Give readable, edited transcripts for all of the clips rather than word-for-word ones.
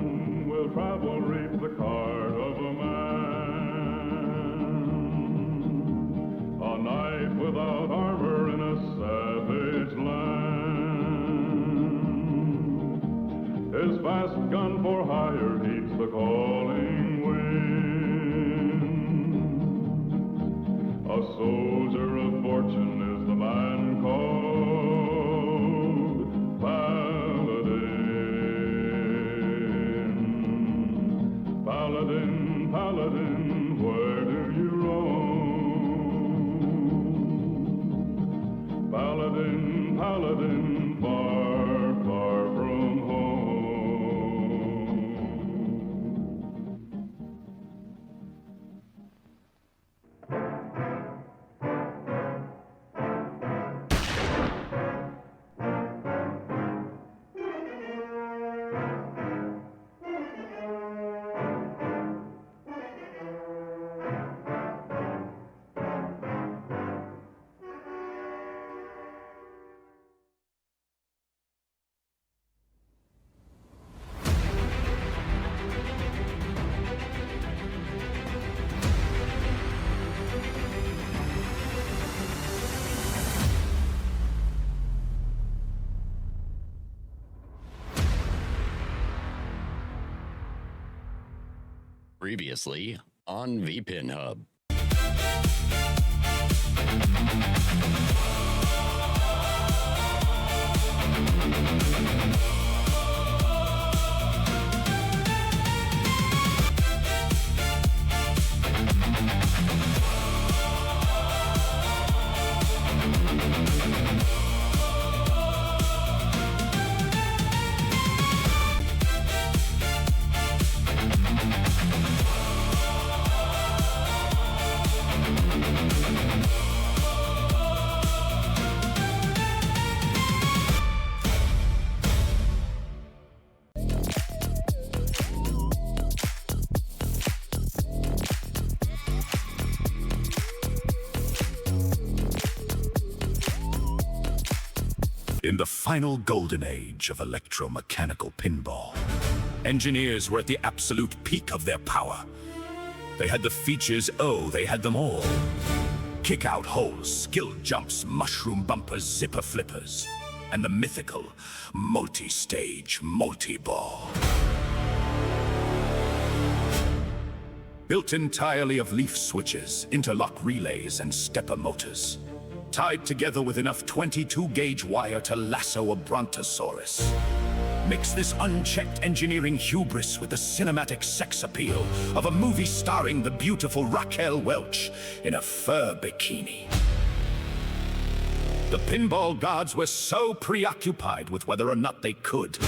whom will travel reap the cart of a man. A knight without armor in a savage land. His fast gun for hire heeds the calling wind. A soldier of fortune is the man called Paladin. Paladin, Paladin, where do you roam? Paladin, Paladin, far, far from home. Previously on VPINHUB. In the final golden age of electromechanical pinball, engineers were at the absolute peak of their power. They had the features, oh, they had them all. Kick-out holes, skill jumps, mushroom bumpers, zipper flippers, and the mythical multi-stage multi-ball. Built entirely of leaf switches, interlock relays, and stepper motors. Tied together with enough 22-gauge wire to lasso a brontosaurus. Mix this unchecked engineering hubris with the cinematic sex appeal of a movie starring the beautiful Raquel Welch in a fur bikini. The pinball gods were so preoccupied with whether or not they could,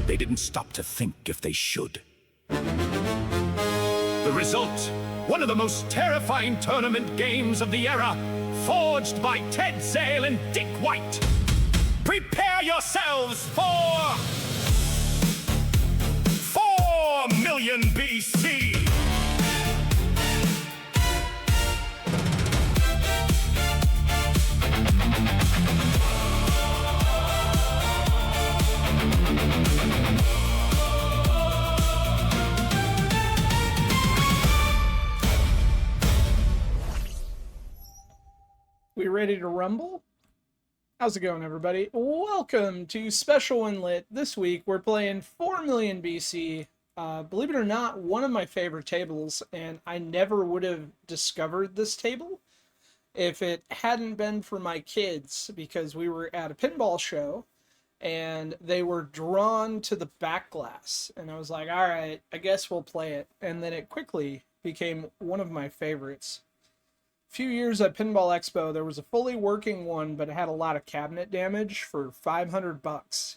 they didn't stop to think if they should. The result, one of the most terrifying tournament games of the era, forged by Ted Zale and Dick White. Prepare yourselves for 4 million BC. We ready to rumble? How's it going, everybody? Welcome to Special Inlet. This week we're playing 4 million BC. Believe it or not, one of my favorite tables, and I never would have discovered this table if it hadn't been for my kids, because we were at a pinball show and they were drawn to the back glass, and I was like, all right, I guess we'll play it. And then it quickly became one of my favorites. Few years at Pinball Expo, there was a fully working one, but it had a lot of cabinet damage for $500.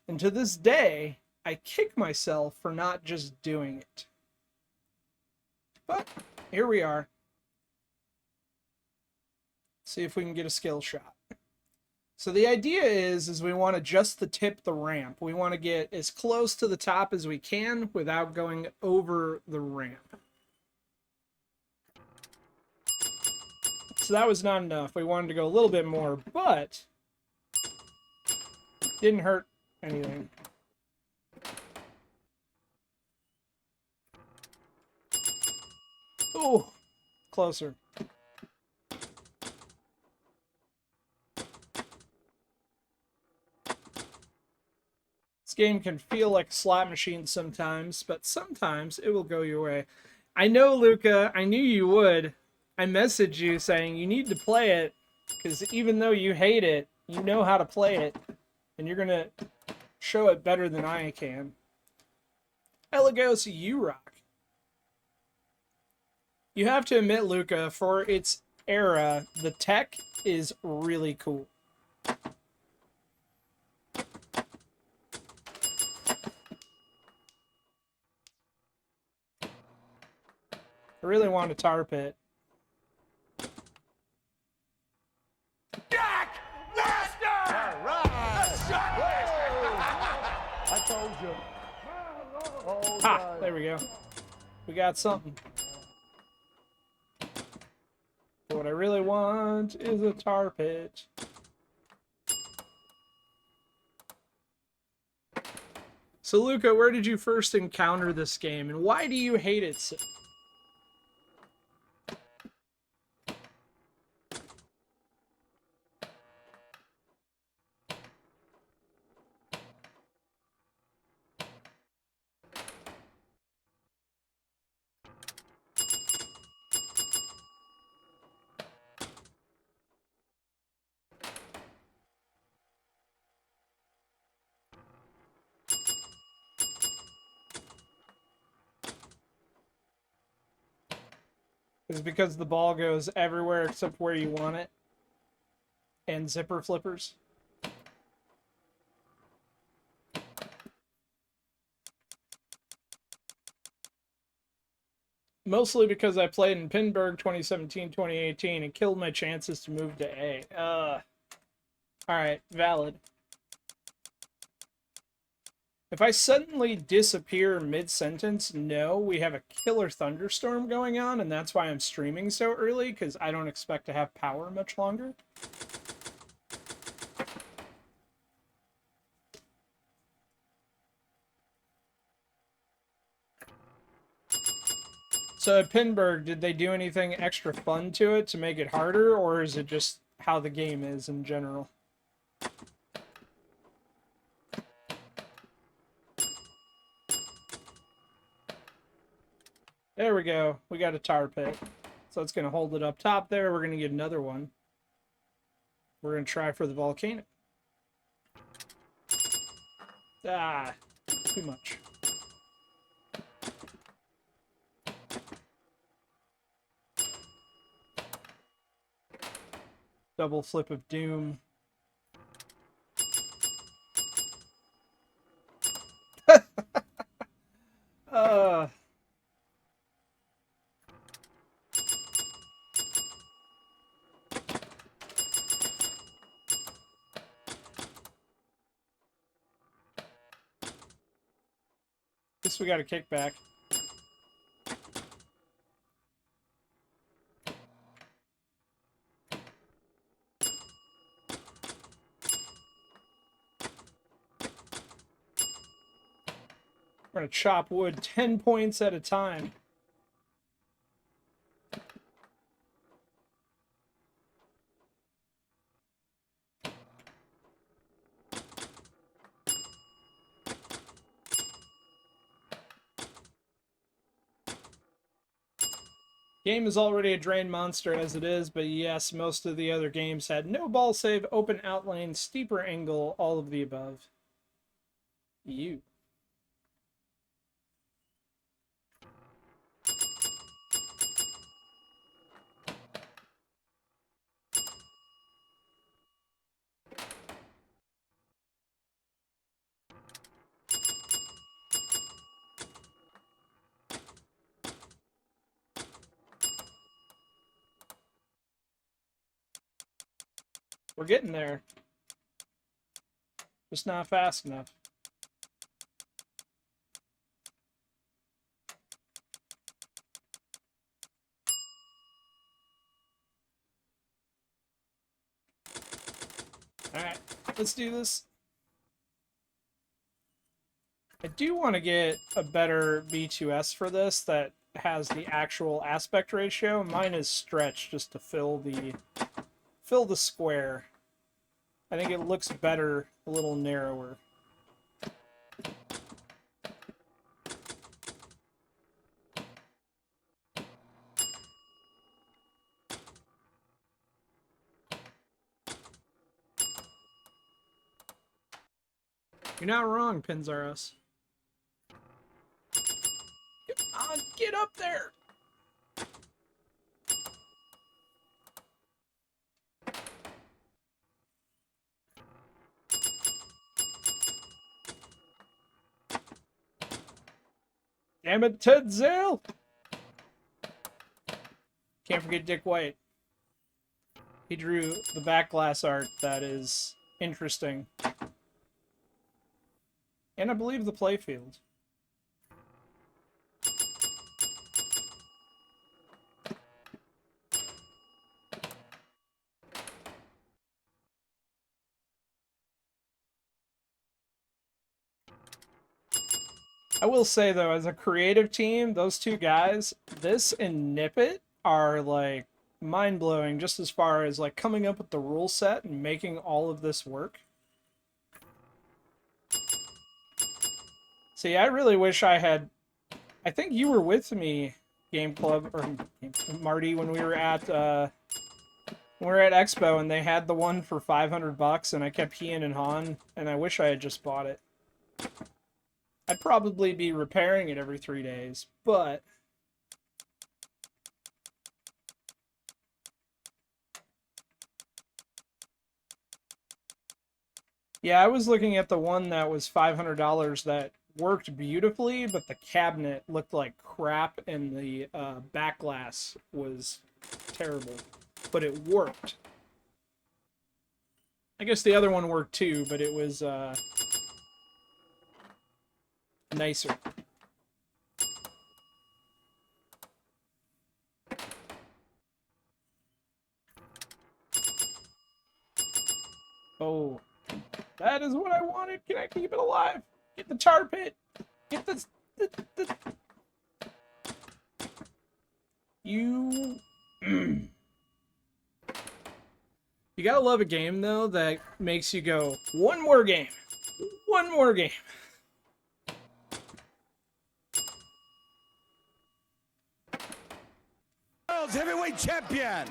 And to this day, I kick myself for not just doing it. But here we are. See if we can get a skill shot. So the idea is we want to just the tip the ramp. We want to get as close to the top as we can without going over the ramp. So that was not enough. We wanted to go a little bit more, but didn't hurt anything. Oh, closer. This game can feel like a slot machine sometimes, but sometimes it will go your way. I know, Luca, I knew you would. I messaged you saying you need to play it, because even though you hate it, you know how to play it, and you're going to show it better than I can. Elegos, you rock. You have to admit, Luca, for its era, the tech is really cool. I really want a tar pit. Jack Master! All right. I told you. Oh, Ha! There we go. We got something. But what I really want is a tar pit. So, Luca, where did you first encounter this game, and why do you hate it so? Is it because the ball goes everywhere except where you want it? And zipper flippers? Mostly because I played in Pinburg 2017-2018 and killed my chances to move to A. Alright, valid. If I suddenly disappear mid-sentence, no, we have a killer thunderstorm going on, and that's why I'm streaming so early, because I don't expect to have power much longer. So at Pinburg, did they do anything extra fun to it to make it harder, or is it just how the game is in general? There we go. We got a tar pit. So it's going to hold it up top there. We're going to get another one. We're going to try for the volcano. Ah, too much. Double flip of doom. Guess we got a kickback. We're gonna chop wood 10 points at a time. Game is already a drain monster as it is, but yes, most of the other games had no ball save, open outlane, steeper angle, all of the above. You. We're getting there. Just not fast enough. Alright, let's do this. I do want to get a better V2S for this that has the actual aspect ratio. Mine is stretched just to fill the square. I think it looks better a little narrower. You're not wrong, Pinzaros. Come on, get up there! Damn it, Ted Zale! Can't forget Dick White. He drew the backglass art that is interesting. And I believe the playfield. I will say, though, as a creative team, those two guys, this and Nippet, are, like, mind-blowing just as far as, like, coming up with the rule set and making all of this work. See, I really wish I had... I think you were with me, Game Club, or Marty, when we were at Expo, and they had the one for $500, and I kept heeing and hawing, and I wish I had just bought it. I'd probably be repairing it every 3 days, but... Yeah, I was looking at the one that was $500 that worked beautifully, but the cabinet looked like crap and the back glass was terrible. But it worked. I guess the other one worked too, but it was nicer. Oh, that is what I wanted. Can I keep it alive? Get the tar pit. Get the... You... You gotta love a game, though, that makes you go, one more game. One more game. World's heavyweight champion.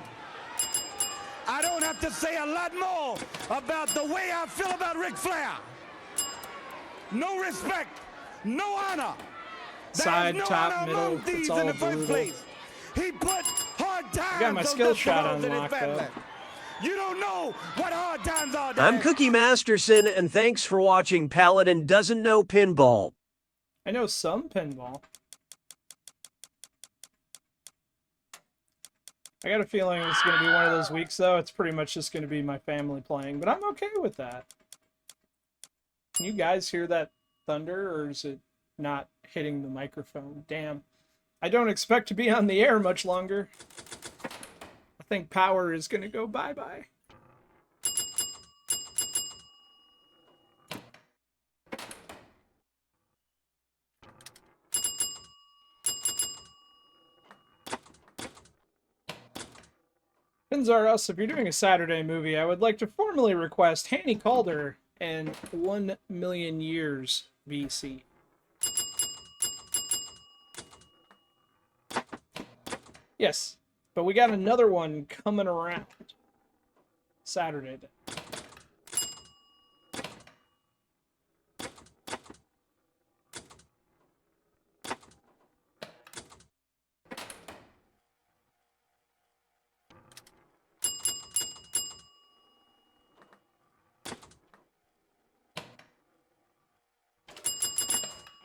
I don't have to say a lot more about the way I feel about Ric Flair. No respect, no honor. Side, no top, honor middle, among thieves it's all in the first brutal. place. He put hard times I got my on skill Dustin shot Rhodes and his unlocked, family. though. You don't know what hard times are. I'm Dad. Cookie Masterson, and thanks for watching Paladin Doesn't Know Pinball. I know some pinball. I got a feeling it's going to be one of those weeks, though. It's pretty much just going to be my family playing, but I'm okay with that. Can you guys hear that thunder, or is it not hitting the microphone? Damn. I don't expect to be on the air much longer. I think power is going to go bye-bye. Pinzaros, if you're doing a Saturday movie, I would like to formally request Hanny Calder and 1 million years BC. Yes, but we got another one coming around Saturday.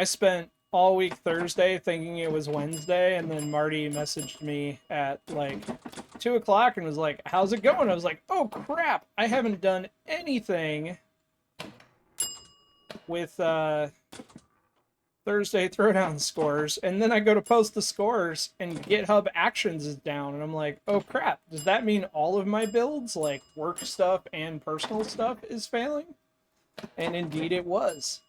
I spent all week Thursday thinking it was Wednesday, and then Marty messaged me at like 2 o'clock and was like, how's it going? I was like, oh crap, I haven't done anything with Thursday Throwdown scores. And then I go to post the scores and GitHub Actions is down, and I'm like, oh crap, does that mean all of my builds, like work stuff and personal stuff, is failing? And indeed it was.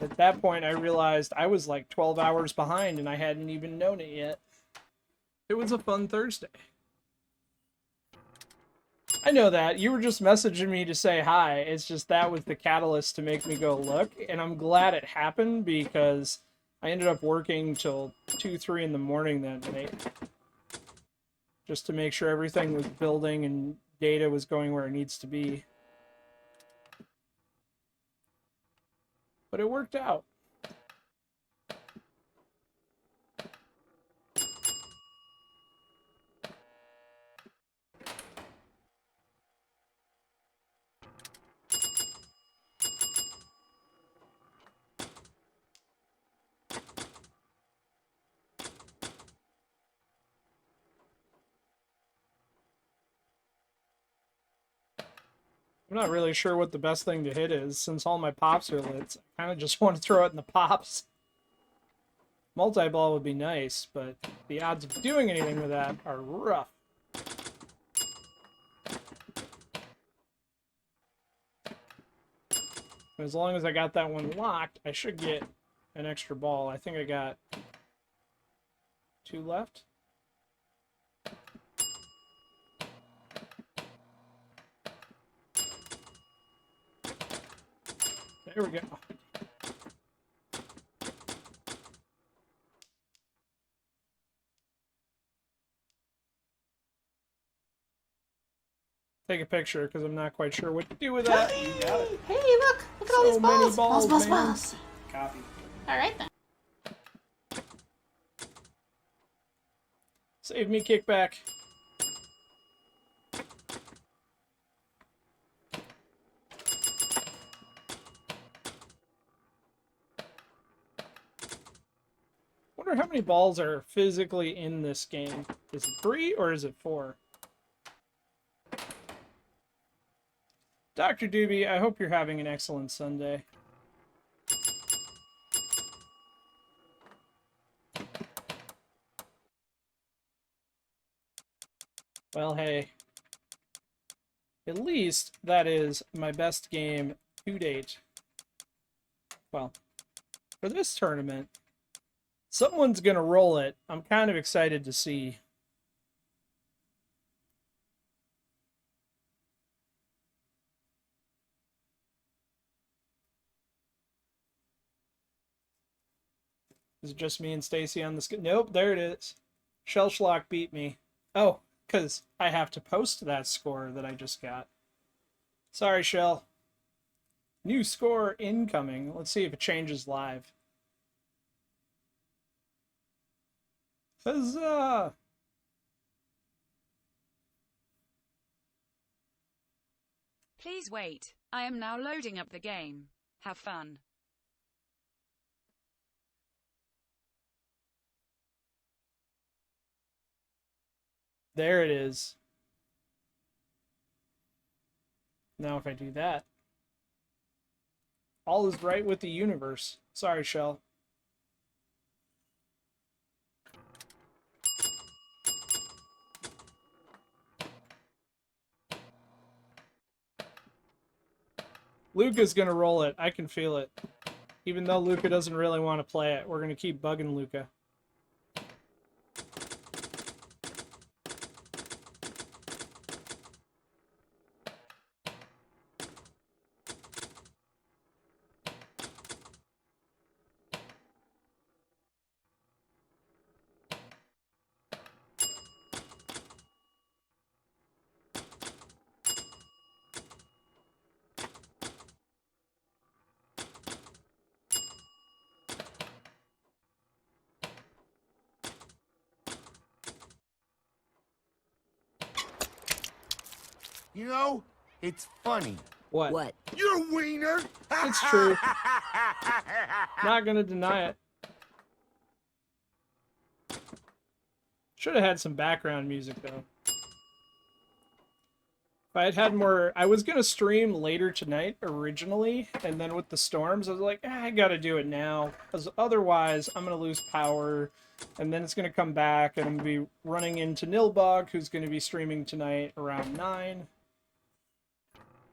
At that point, I realized I was like 12 hours behind and I hadn't even known it yet. It was a fun Thursday. I know that. You were just messaging me to say hi. It's just that was the catalyst to make me go look. And I'm glad it happened because I ended up working till 2, 3 in the morning that night. Just to make sure everything was building and data was going where it needs to be. But it worked out. I'm not really sure what the best thing to hit is, since all my pops are lit. I kind of just want to throw it in the pops. Multi-ball would be nice, but the odds of doing anything with that are rough. As long as I got that one locked, I should get an extra ball. I think I got 2 left. There we go. Take a picture because I'm not quite sure what to do with that. You got it. Hey, look at all So these many balls. Balls. man. Copy. All right then. Save me kickback. Wonder how many balls are physically in this game. Is it 3 or is it 4? Dr. Doobie, I hope you're having an excellent Sunday. Well, hey. At least that is my best game to date. Well, for this tournament, someone's gonna roll it. I'm kind of excited to see. Is it just me and Stacy on this? Nope, there it is. Shellschlock beat me. Oh, because I have to post that score that I just got. Sorry, Shell. New score incoming. Let's see if it changes live. Huzzah! Please wait. I am now loading up the game. Have fun. There it is. Now if I do that, all is right with the universe. Sorry, Shell. Luca's gonna roll it. I can feel it. Even though Luca doesn't really want to play it, we're gonna keep bugging Luca. You know, it's funny. What? What? You're a wiener! It's true. Not gonna deny it. Should have had some background music though. If I had had more, I was gonna stream later tonight originally, and then with the storms, I was like, I gotta do it now, because otherwise I'm gonna lose power, and then it's gonna come back, and I'm gonna be running into Nilbog, who's gonna be streaming tonight around 9.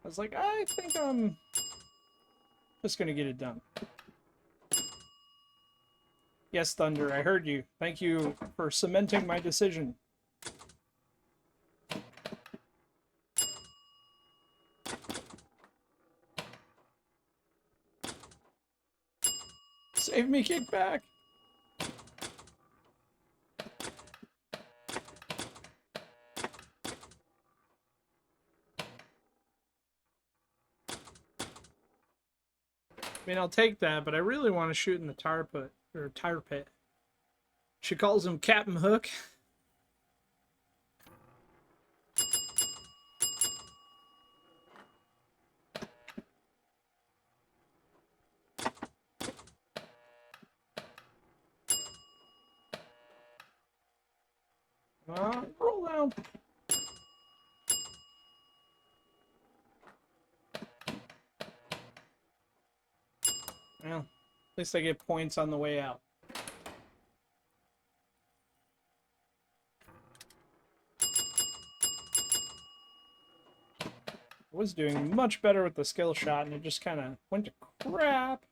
I was like, I think I'm just gonna get it done. Yes, Thunder, I heard you. Thank you for cementing my decision. Save me, kickback. I mean, I'll take that, but I really want to shoot in the tire pit. She calls him Captain Hook. Roll down. Well, at least I get points on the way out. I was doing much better with the skill shot, and it just kind of went to crap.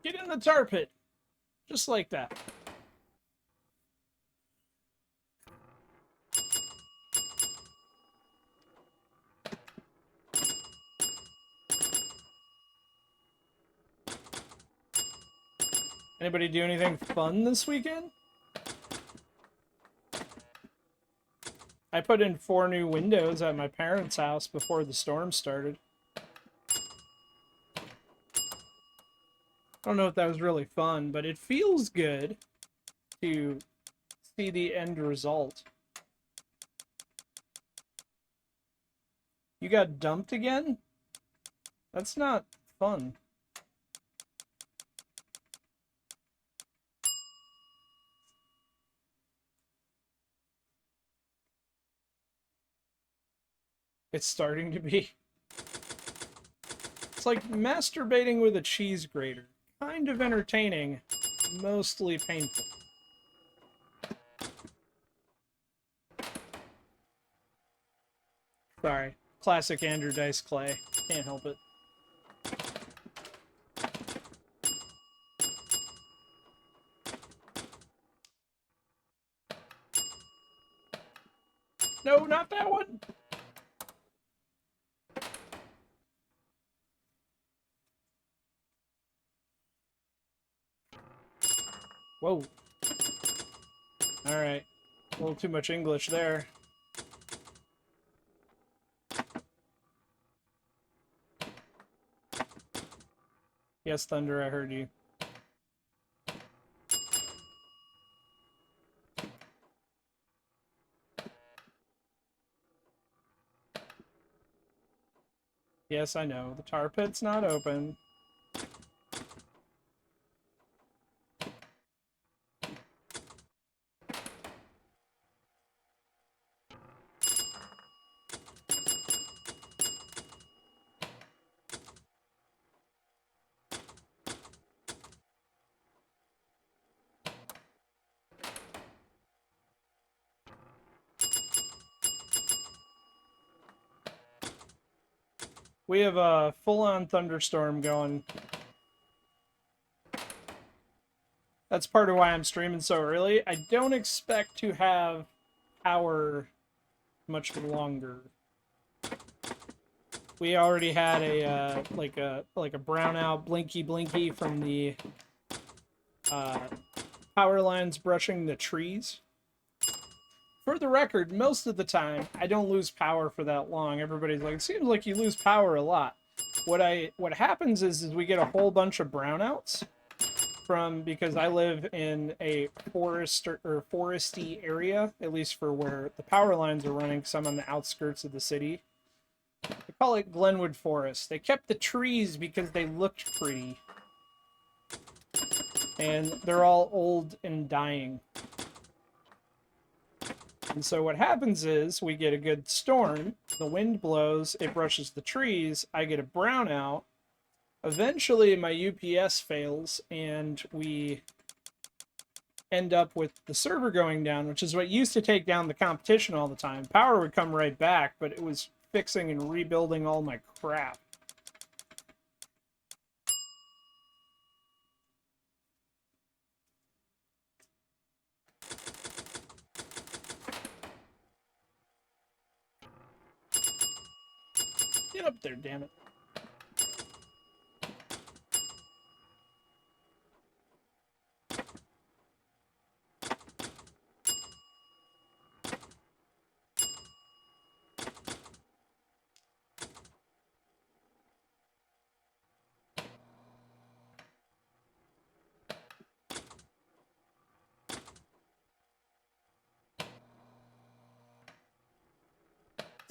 Get in the tar pit. Just like that. Anybody do anything fun this weekend? I put in 4 new windows at my parents' house before the storm started. I don't know if that was really fun, but it feels good to see the end result. You got dumped again? That's not fun. It's starting to be. It's like masturbating with a cheese grater. Kind of entertaining, mostly painful. Sorry. Classic Andrew Dice Clay. Can't help it. No, not that one! Whoa. Alright. A little too much English there. Yes, Thunder, I heard you. Yes, I know. The tar pit's not open. We have a full-on thunderstorm going. That's part of why I'm streaming so early. I don't expect to have power much longer. We already had a like a brownout blinky from the power lines brushing the trees. For the record, most of the time, I don't lose power for that long. Everybody's like, it seems like you lose power a lot. What happens is we get a whole bunch of brownouts, from, because I live in a forest or foresty area, at least for where the power lines are running, because I'm on the outskirts of the city. They call it Glenwood Forest. They kept the trees because they looked pretty. And they're all old and dying. And so what happens is we get a good storm, the wind blows, it brushes the trees, I get a brownout. Eventually my UPS fails and we end up with the server going down, which is what used to take down the competition all the time. Power would come right back, but it was fixing and rebuilding all my crap. Get up there, damn it.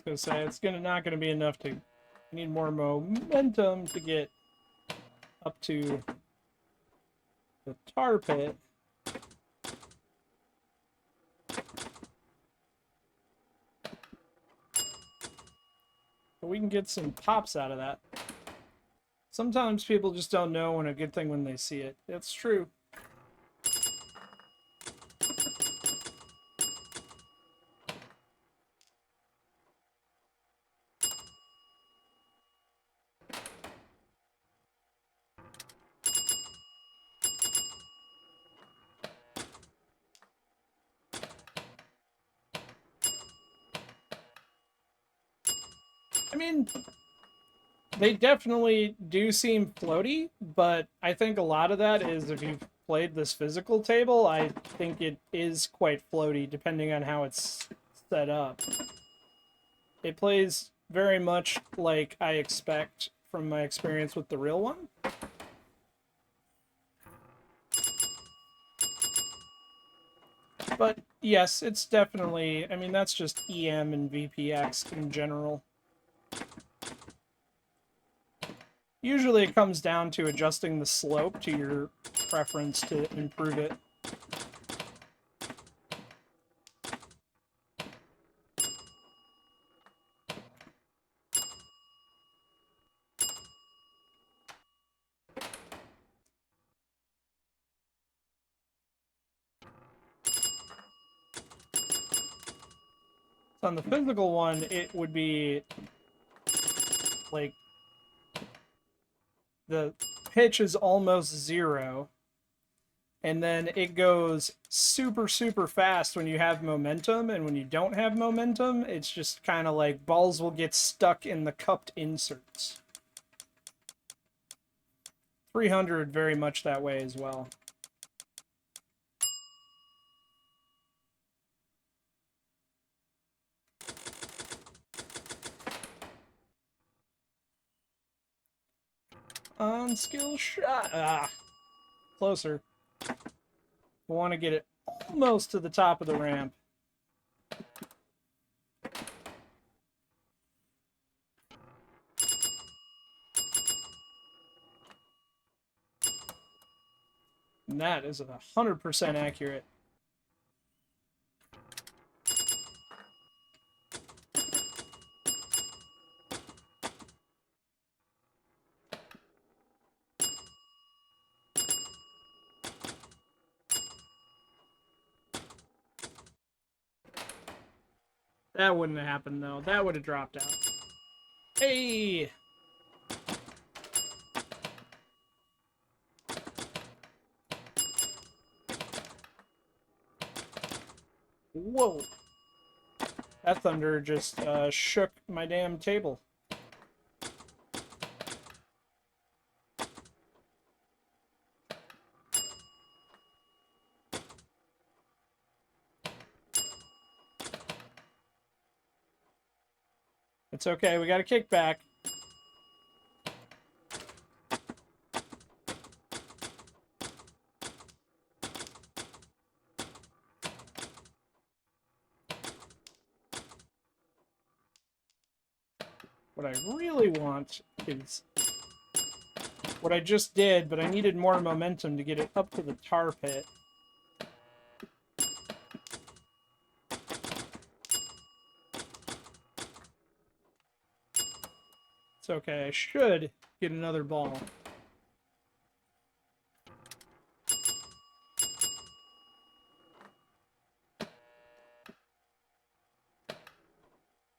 I was gonna say, it's not gonna be enough to... I need more momentum to get up to the tar pit. But we can get some pops out of that. Sometimes people just don't know when a good thing when they see it. That's true. I mean, they definitely do seem floaty, but I think a lot of that is if you've played this physical table, I think it is quite floaty depending on how it's set up. It plays very much like I expect from my experience with the real one. But yes, it's definitely, I mean, that's just EM and VPX in general. Usually it comes down to adjusting the slope to your preference to improve it. So on the physical one, it would be like the pitch is almost 0, and then it goes super, super fast when you have momentum, and when you don't have momentum, it's just kind of like balls will get stuck in the cupped inserts. 300 very much that way as well. On skill shot. Ah, closer. I want to get it almost to the top of the ramp. And that is 100% accurate. That wouldn't have happened, though. That would have dropped out. Hey! Whoa! That thunder just shook my damn table. It's okay, we got a kickback. What I really want is what I just did, but I needed more momentum to get it up to the tar pit. It's okay, I should get another ball.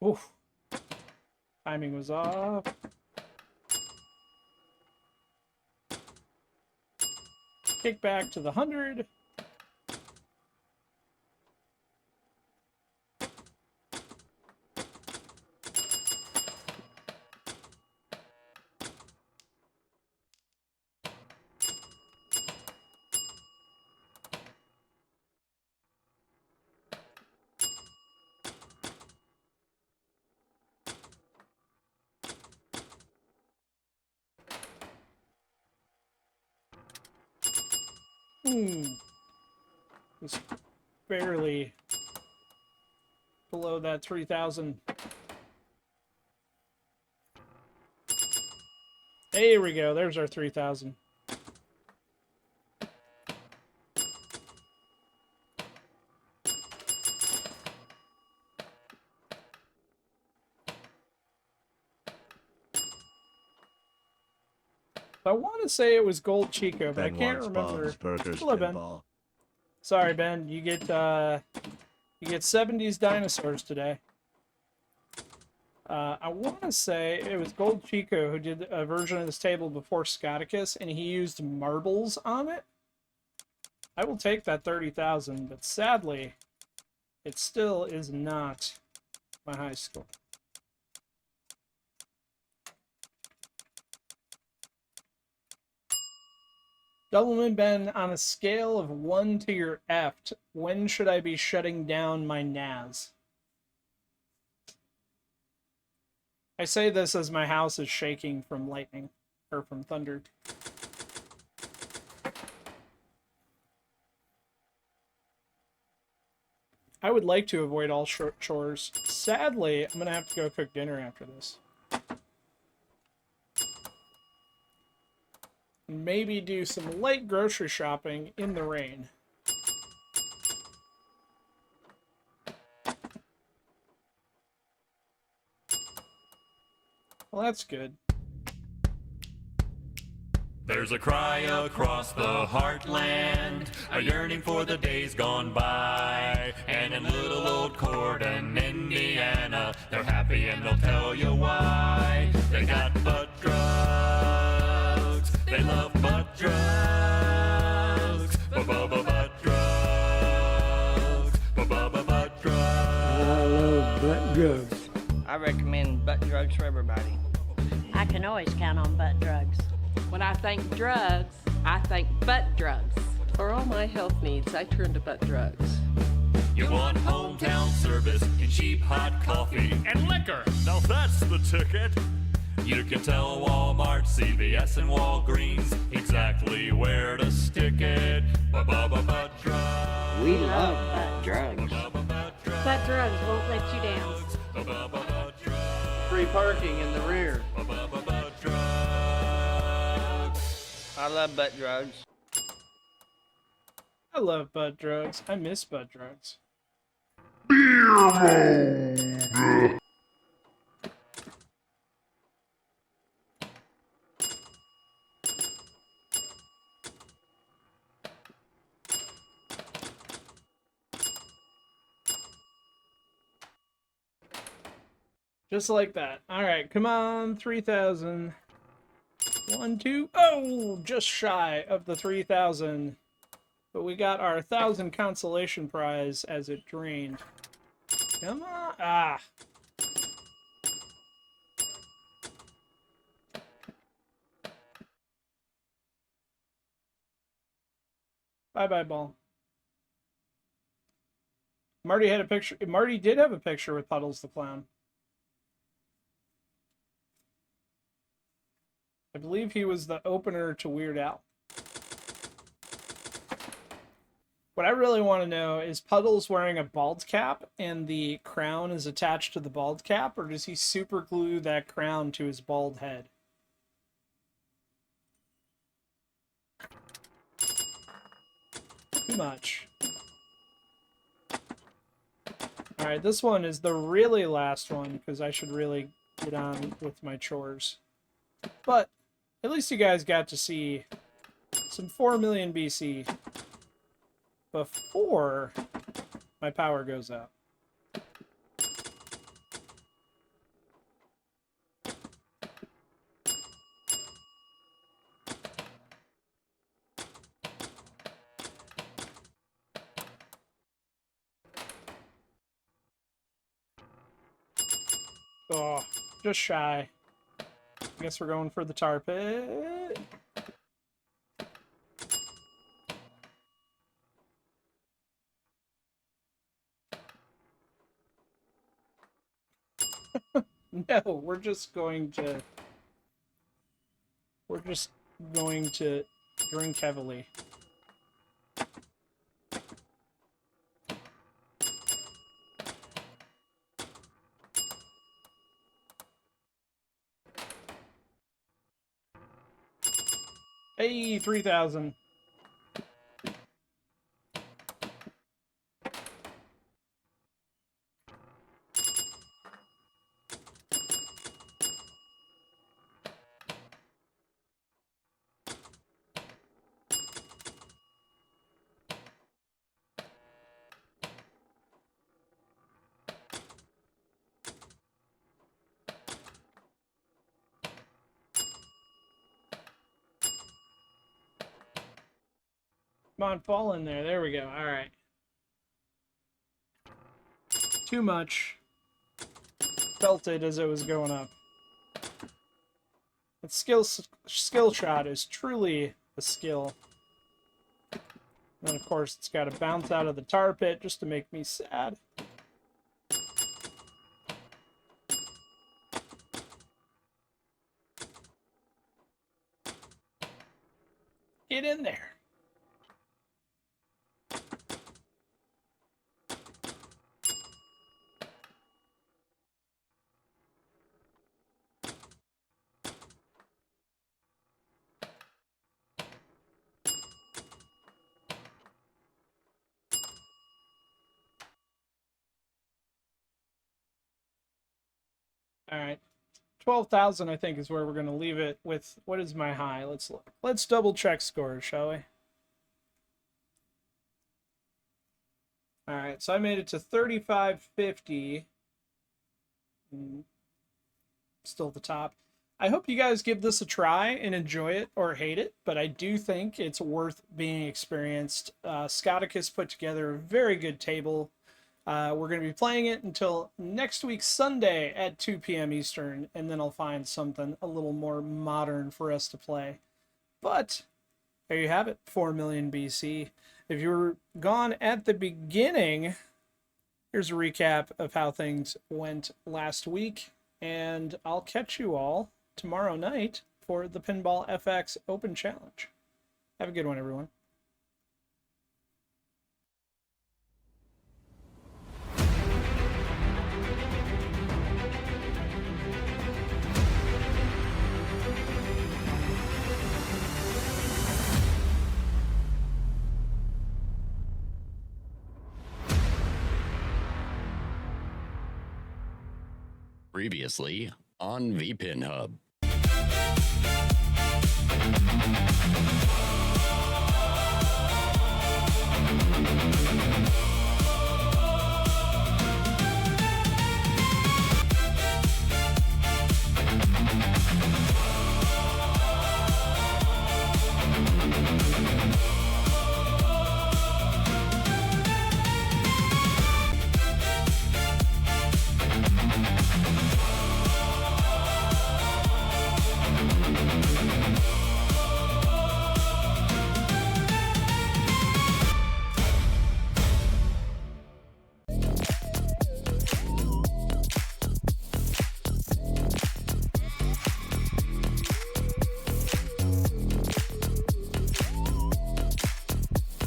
Oof. Timing was off. Kick back to the 100. Just barely below that 3,000. There we go. There's our 3,000. I want to say it was Gold Chico, but I can't remember. Hello, Ben. Sorry, Ben. You get 70s dinosaurs today. I want to say it was Gold Chico who did a version of this table before Scoticus, and he used marbles on it. I will take that 30,000, but sadly, it still is not my high score. Doubleman Ben, on a scale of 1 to your F, when should I be shutting down my NAS? I say this as my house is shaking from lightning, or from thunder. I would like to avoid all chores. Sadly, I'm going to have to go cook dinner after this. Maybe do some light grocery shopping in the rain. Well, that's good. There's a cry across the heartland, a yearning for the days gone by. And in little old Corden, Indiana, they're happy and they'll tell you why. They got butt drugs, they love butt drugs, butt drugs, butt drugs. I love butt drugs. I recommend butt drugs for everybody. I can always count on butt drugs. When I think drugs, I think butt drugs. For all my health needs, I turn to butt drugs. You want hometown service and cheap hot coffee and liquor. Now that's the ticket. You can tell Walmart, CVS, and Walgreens exactly where to stick it. Butt drugs. We love butt drugs. Butt drugs won't let you down. Free parking in the rear. I love butt drugs. I love butt drugs. I miss butt drugs. Just like that. Alright, come on, 3,000. 1, 2, oh! Just shy of the 3,000. But we got our 1,000 consolation prize as it drained. Come on! Ah! Bye-bye, ball. Marty had a picture. Marty did have a picture with Puddles the Clown. I believe he was the opener to Weird Al. What I really want to know is Puddle's wearing a bald cap and the crown is attached to the bald cap, or does he super glue that crown to his bald head? Too much. Alright, this one is the really last one, because I should really get on with my chores. But, at least you guys got to see some 4 million BC before my power goes out. Oh, just shy. I guess we're going for the tar pit. No, we're just going to drink heavily. Hey, 3,000. Come on, fall in there. There we go. All right. Too much. Felt it as it was going up. That skill shot is truly a skill. And then, of course, it's got to bounce out of the tar pit just to make me sad. Get in there. All right, 12,000 I think is where we're going to leave it with. What is my high? Let's look. Let's double check scores, shall we? All right, so I made it to 3550. Still at the top. I hope you guys give this a try and enjoy it or hate it, but I do think it's worth being experienced. Scotticus put together a very good table. We're going to be playing it until next week, Sunday at 2 p.m. Eastern, and then I'll find something a little more modern for us to play. But there you have it, 4 million BC. If you were gone at the beginning, here's a recap of how things went last week, and I'll catch you all tomorrow night for the Pinball FX Open Challenge. Have a good one, everyone. Previously on VPINHUB.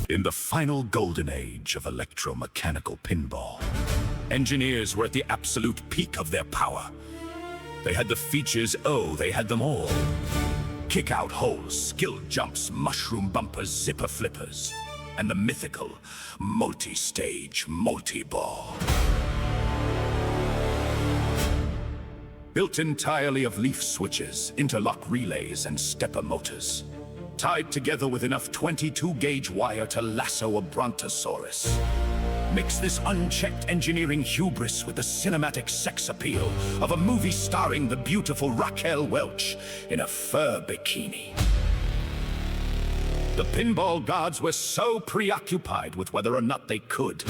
In the final golden age of electromechanical pinball, engineers were at the absolute peak of their power. They had the features, oh, they had them all. Kick-out holes, skill jumps, mushroom bumpers, zipper flippers, and the mythical multi-stage multi-ball. Built entirely of leaf switches, interlock relays, and stepper motors. Tied together with enough 22-gauge wire to lasso a brontosaurus. Mix this unchecked engineering hubris with the cinematic sex appeal of a movie starring the beautiful Raquel Welch in a fur bikini. The pinball gods were so preoccupied with whether or not they could,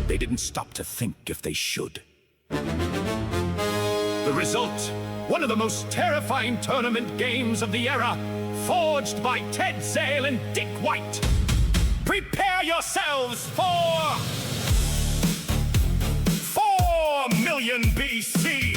they didn't stop to think if they should. The result, one of the most terrifying tournament games of the era, forged by Ted Zale and Dick White. Prepare yourselves for 4 million BC.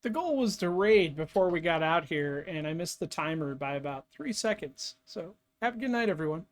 The goal was to raid before we got out here, and I missed the timer by about 3 seconds. So, have a good night, everyone.